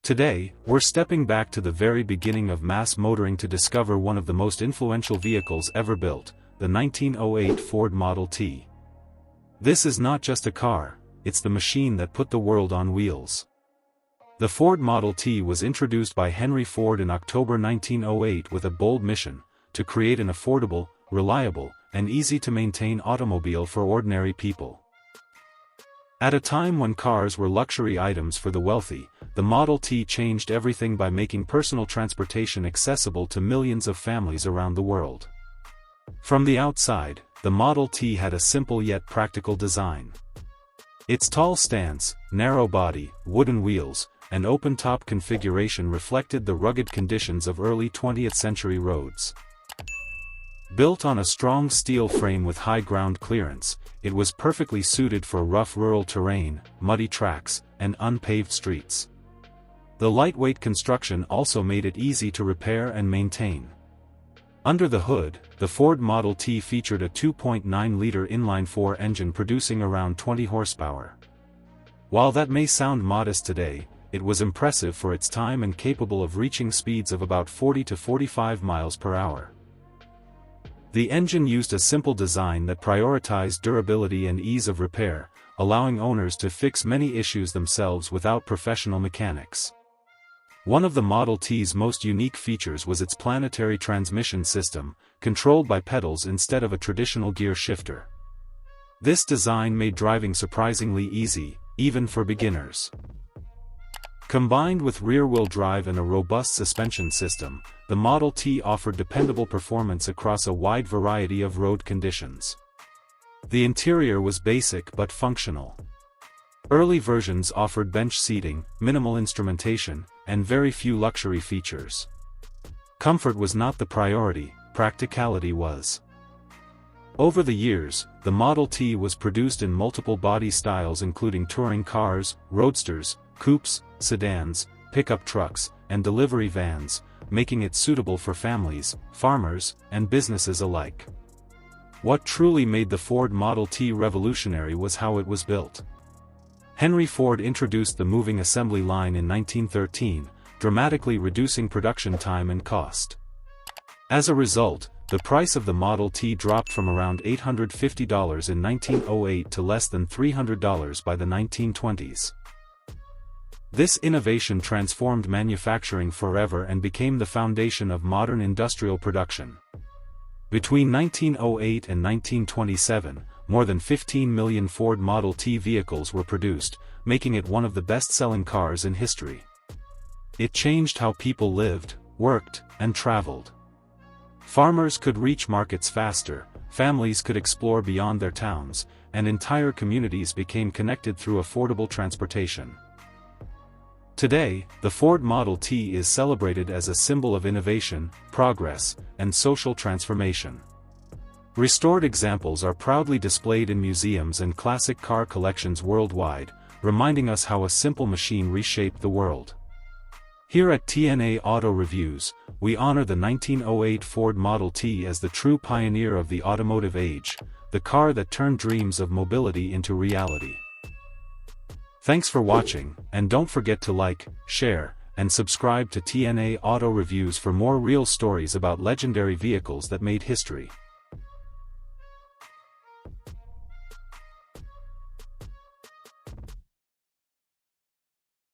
Today, we're stepping back to the very beginning of mass motoring to discover one of the most influential vehicles ever built, the 1908 Ford Model T. This is not just a car, it's the machine that put the world on wheels. The Ford Model T was introduced by Henry Ford in October 1908 with a bold mission, to create an affordable, reliable, and easy-to-maintain automobile for ordinary people. At a time when cars were luxury items for the wealthy, the Model T changed everything by making personal transportation accessible to millions of families around the world. From the outside, the Model T had a simple yet practical design. Its tall stance, narrow body, wooden wheels, and open-top configuration reflected the rugged conditions of early 20th century roads. Built on a strong steel frame with high ground clearance, it was perfectly suited for rough rural terrain, muddy tracks, and unpaved streets. The lightweight construction also made it easy to repair and maintain. Under the hood, the Ford Model T featured a 2.9-liter inline-4 engine producing around 20 horsepower. While that may sound modest today, it was impressive for its time and capable of reaching speeds of about 40 to 45 miles per hour. The engine used a simple design that prioritized durability and ease of repair, allowing owners to fix many issues themselves without professional mechanics. One of the Model T's most unique features was its planetary transmission system, controlled by pedals instead of a traditional gear shifter. This design made driving surprisingly easy, even for beginners. Combined with rear-wheel drive and a robust suspension system, the Model T offered dependable performance across a wide variety of road conditions. The interior was basic but functional. Early versions offered bench seating, minimal instrumentation, and very few luxury features. Comfort was not the priority, practicality was. Over the years, the Model T was produced in multiple body styles including touring cars, roadsters, coupes, sedans, pickup trucks, and delivery vans, making it suitable for families, farmers, and businesses alike. What truly made the Ford Model T revolutionary was how it was built. Henry Ford introduced the moving assembly line in 1913, dramatically reducing production time and cost. As a result, the price of the Model T dropped from around $850 in 1908 to less than $300 by the 1920s. This innovation transformed manufacturing forever and became the foundation of modern industrial production. Between 1908 and 1927, more than 15 million Ford Model T vehicles were produced, making it one of the best-selling cars in history. It changed how people lived, worked, and traveled. Farmers could reach markets faster, families could explore beyond their towns, and entire communities became connected through affordable transportation. Today, the Ford Model T is celebrated as a symbol of innovation, progress, and social transformation. Restored examples are proudly displayed in museums and classic car collections worldwide, reminding us how a simple machine reshaped the world. Here at TNA Auto Reviews, we honor the 1908 Ford Model T as the true pioneer of the automotive age, the car that turned dreams of mobility into reality. Thanks for watching, and don't forget to like, share, and subscribe to TNA Auto Reviews for more real stories about legendary vehicles that made history.